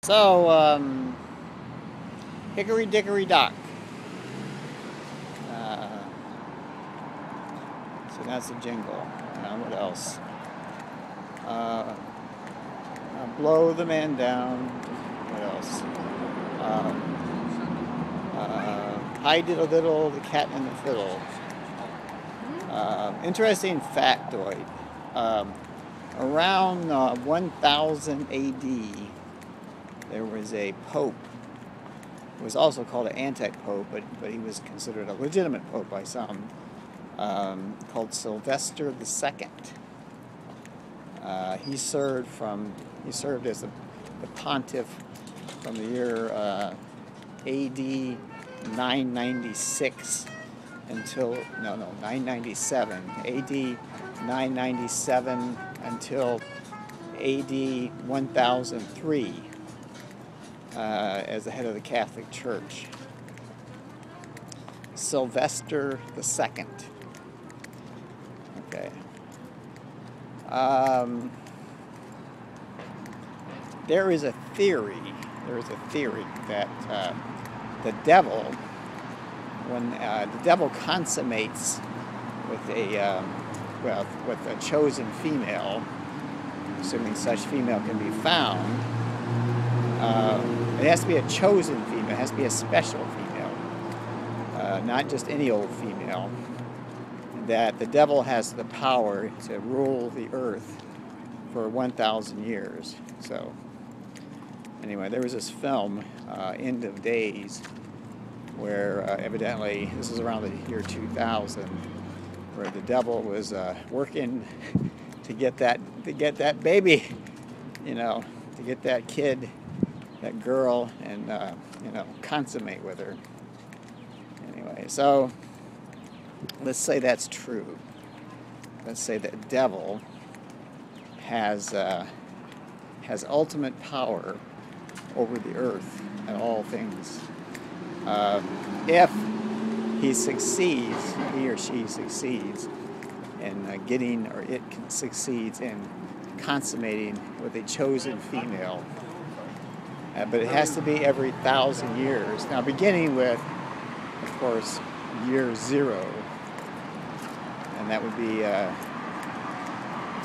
So, Hickory Dickory Dock. Uh, so that's the jingle. What else? Blow the man down. What else? Hi diddle diddle, the cat and the fiddle. Interesting factoid. Around 1000 AD, there was a pope. It was also called an anti-pope, but he was considered a legitimate pope by some, called Sylvester II. He served as the pontiff from the year AD 996 until 997 AD 997 until AD 1003. As the head of the Catholic Church. Sylvester II. Okay. There is a theory that the devil, when the devil consummates with a chosen female, assuming such female can be found, it has to be a chosen female. It has to be a special female, not just any old female. That the devil has the power to rule the earth for 1,000 years. So, anyway, there was this film, End of Days, where evidently this is around the year 2000, where the devil was working to get that baby, to get that kid, that girl, and consummate with her. Anyway, so let's say that's true. Let's say that the devil has ultimate power over the earth and all things. If he or she succeeds in succeeds in consummating with a chosen female. But it has to be every 1,000 years. Now, beginning with, of course, year 0, and that would be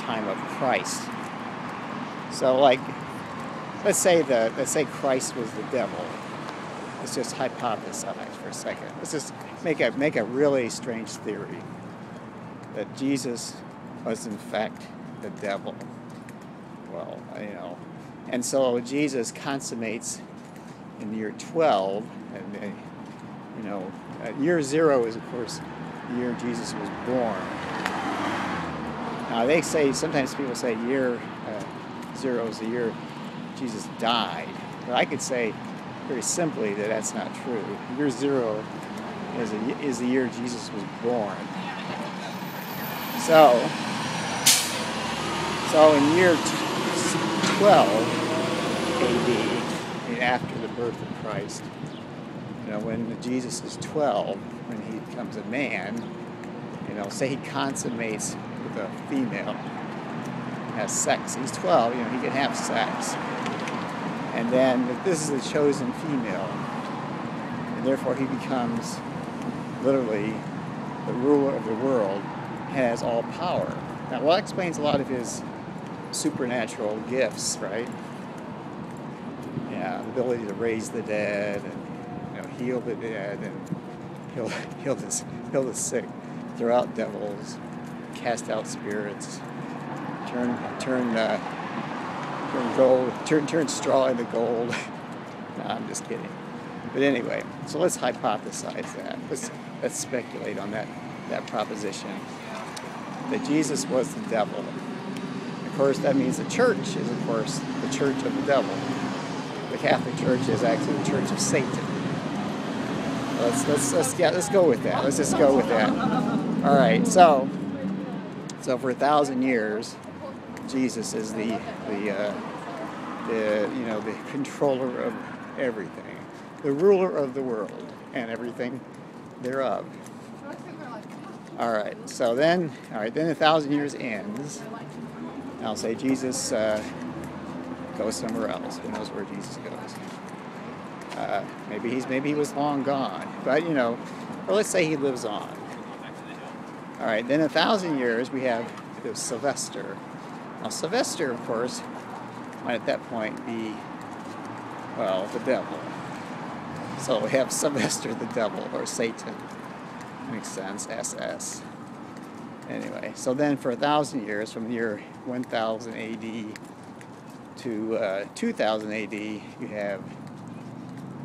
time of Christ. So, let's say Christ was the devil. Let's just hypothesize for a second. Let's just make a really strange theory that Jesus was in fact the devil. Well, and so Jesus consummates in year 12, and year 0 is, of course, the year Jesus was born. Now sometimes people say year 0 is the year Jesus died. But I could say very simply that that's not true. Year 0 is the year Jesus was born. So in year 12 AD, after the birth of Christ, when Jesus is 12, when he becomes a man, say he consummates with a female, has sex. He's 12, he can have sex. And then if this is a chosen female, and therefore he becomes literally the ruler of the world, has all power. Now, that explains a lot of his supernatural gifts, right? Yeah, the ability to raise the dead, and heal the dead, and heal the sick, throw out devils, cast out spirits, turn straw into gold. No, I'm just kidding. But anyway, so let's hypothesize that. Let's speculate on that proposition that Jesus was the devil. Of course, that means the church is, of course, the church of the devil. The Catholic Church is actually the church of Satan. Let's go with that. Let's just go with that. All right. So for 1,000 years, Jesus is the controller of everything, the ruler of the world and everything thereof. All right. So then 1,000 years ends. I'll say Jesus goes somewhere else. Who knows where Jesus goes? Maybe he was long gone, but or let's say he lives on. All right, then 1,000 years we have Sylvester. Now Sylvester, of course, might at that point be, well, the devil. So we have Sylvester the devil, or Satan. Makes sense, SS. Anyway, so then for 1,000 years, from the year 1000 AD to 2000 AD, you have,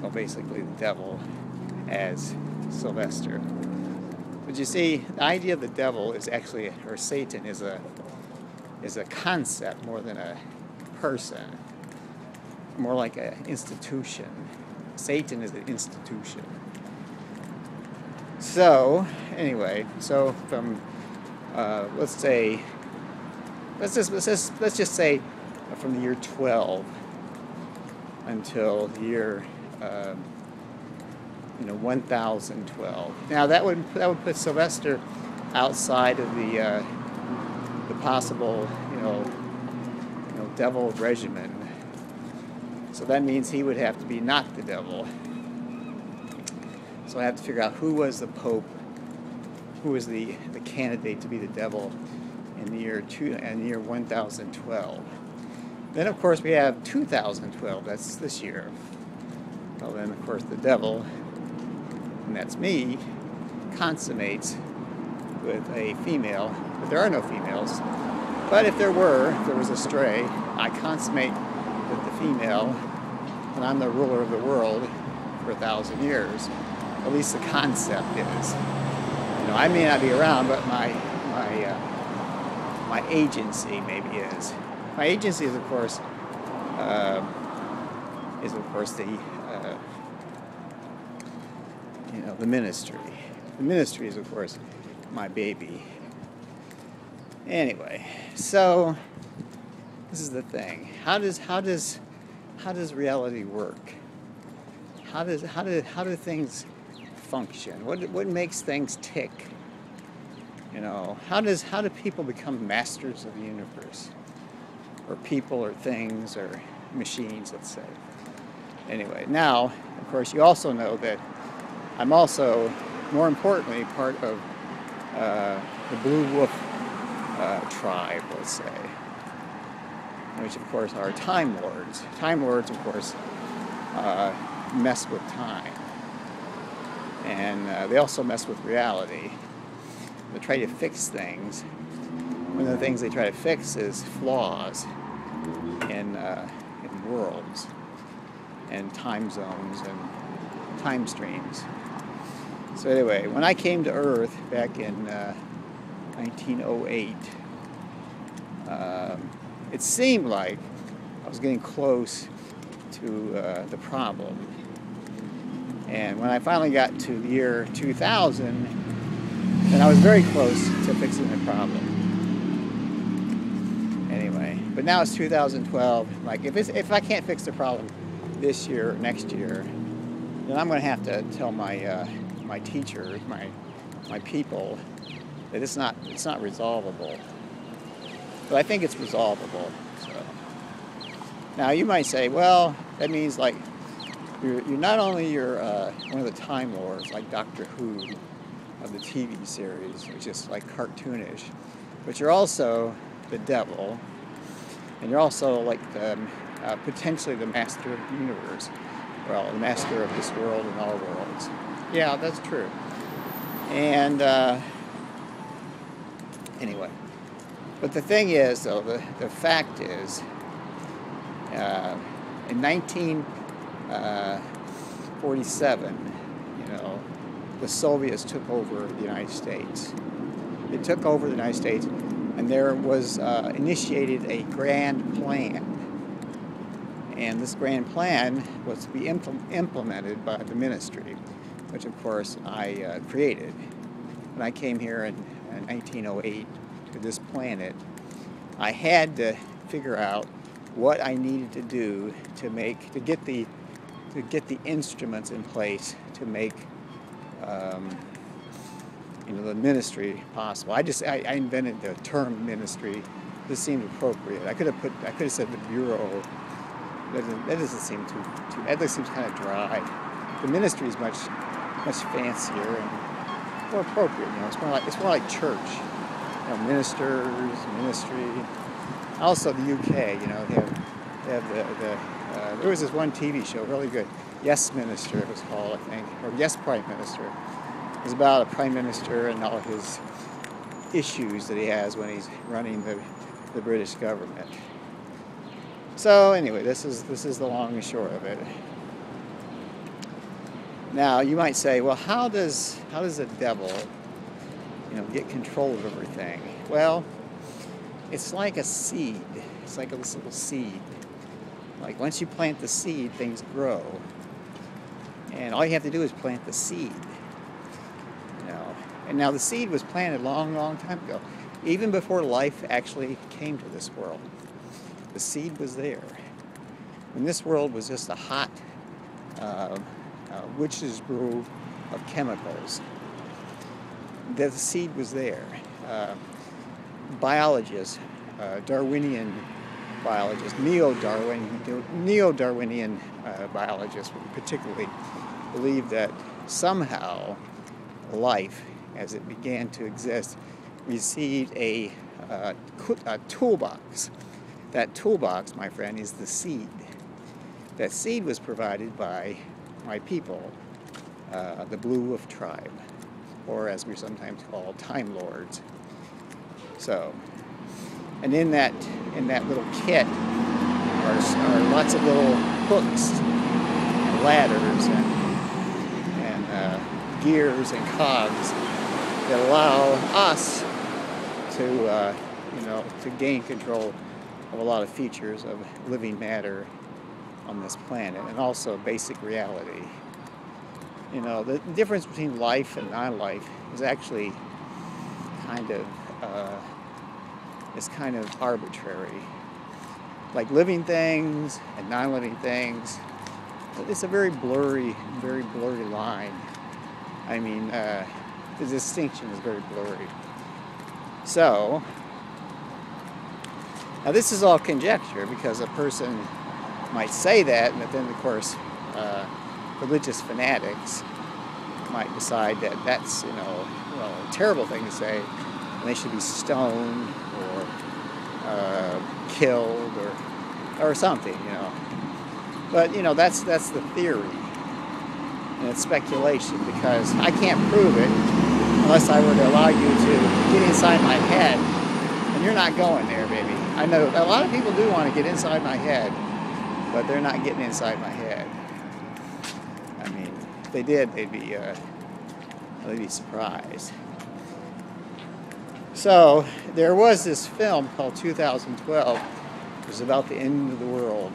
well, basically the devil as Sylvester. But you see, the idea of the devil is actually, or Satan is a concept more than a person, more like an institution. Satan is an institution. So anyway, so from let's just say from the year 12 until the year 1012. Now that would put Sylvester outside of the possible devil regimen. So that means he would have to be not the devil. So I have to figure out who was the Pope, who was the candidate to be the devil in the year 1012. Then of course we have 2012. That's this year. Well, then of course the devil, and that's me, consummates with a female. But there are no females. But if there was a stray, I consummate with the female, and I'm the ruler of the world for 1,000 years. At least the concept is. I may not be around, but my agency maybe is. My agency is, of course, the the ministry. The ministry is, of course, my baby. Anyway, so this is the thing. How does reality work? How do things function? What makes things tick? How do people become masters of the universe? Or people, or things, or machines, let's say. Anyway, now, of course, you also know that I'm also, more importantly, part of the Blue Wolf tribe, let's say, which, of course, are Time Lords. Time Lords, of course, mess with time. And they also mess with reality. They try to fix things. One of the things they try to fix is flaws in worlds and time zones and time streams. So anyway, when I came to Earth back in 1908, it seemed like I was getting close to the problem. And when I finally got to the year 2000, then I was very close to fixing the problem. Anyway, but now it's 2012. Like, if I can't fix the problem this year or next year, then I'm going to have to tell my my teachers, my people, that it's not resolvable. But I think it's resolvable. So now you might say, well, that means like you're not only one of the Time Lords, like Doctor Who of the TV series, which is like cartoonish, but you're also the devil, and you're also like potentially the master of the universe. Well, the master of this world and all worlds. Yeah, that's true. And anyway, but the thing is, though, the fact is, in 1947, the Soviets took over the United States. They took over the United States, and there was initiated a grand plan. And this grand plan was to be implemented by the ministry, which of course I created. When I came here in 1908 to this planet, I had to figure out what I needed to do to get the instruments in place to make the ministry possible. I invented the term ministry. This seemed appropriate. I could have said the Bureau That doesn't seem too. That seems kind of dry. The ministry is much fancier and more appropriate. You know, it's more like church. You know, ministry. Also, the UK. You know, they have there was this one TV show, really good. Yes Minister, it was called, I think, or Yes Prime Minister. It was about a prime minister and all of his issues that he has when he's running the British government. So anyway, this is the long and short of it. Now you might say, well, how does the devil, you know, get control of everything? Well, it's like a seed. It's like a little seed. Like once you plant the seed, things grow. And all you have to do is plant the seed. You know. And now the seed was planted a long, long time ago. Even before life actually came to this world. The seed was there. When this world was just a hot witch's brew of chemicals, the seed was there. Biologists, Darwinian biologists, neo-Darwinian biologists particularly believe that somehow life, as it began to exist, received a toolbox. That toolbox, my friend, is the seed. That seed was provided by my people, the Blue Wolf tribe, or as we're sometimes called, Time Lords. So, and in that little kit are lots of little hooks, and ladders, and gears and cogs that allow us to, to gain control of a lot of features of living matter on this planet, and also basic reality. You know, the difference between life and non-life is actually kind of arbitrary. Like living things and non-living things, it's a very blurry line. I mean, the distinction is very blurry. So, now this is all conjecture, because a person might say that, but then of course religious fanatics might decide that that's, a terrible thing to say, and they should be stoned or killed or something, But that's the theory, and it's speculation, because I can't prove it unless I were to allow you to get inside my head, and you're not going there, baby. I know a lot of people do want to get inside my head, but they're not getting inside my head. I mean, if they did, they'd be surprised. So there was this film called 2012. It was about the end of the world.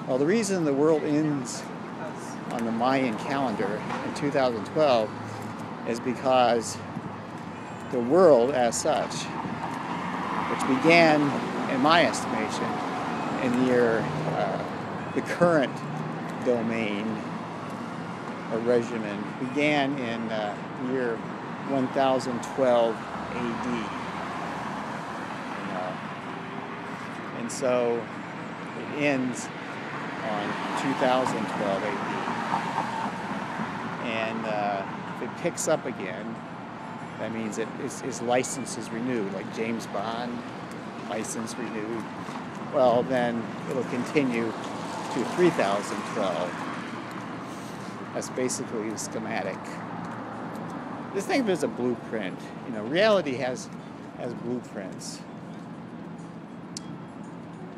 Well, the reason the world ends on the Mayan calendar in 2012 is because the world as such, which began, in my estimation, in the current domain or regimen, began in the year 1012 AD. And so it ends on 2012 AD. And if it picks up again, that means his license is renewed, like James Bond, license renewed. Well, then it'll continue to 3012. That's basically the schematic. Just think of it as a blueprint. Reality has blueprints.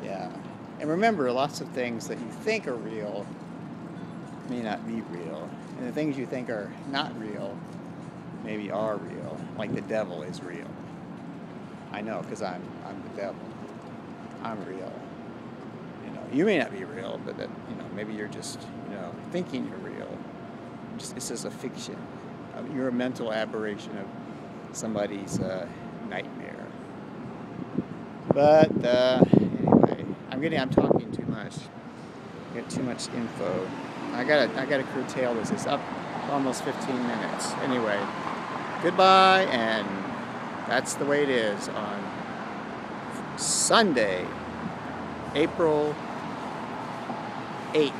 Yeah. And remember, lots of things that you think are real may not be real. And the things you think are not real maybe are real. Like the devil is real. I know, because I'm the devil. I'm real. You may not be real, but that, maybe you're just, thinking you're real. It's just a fiction. You're a mental aberration of somebody's nightmare. But anyway, I'm talking too much. I get too much info. I gotta curtail this. It's up almost 15 minutes. Anyway, goodbye, and that's the way it is on Sunday, April 8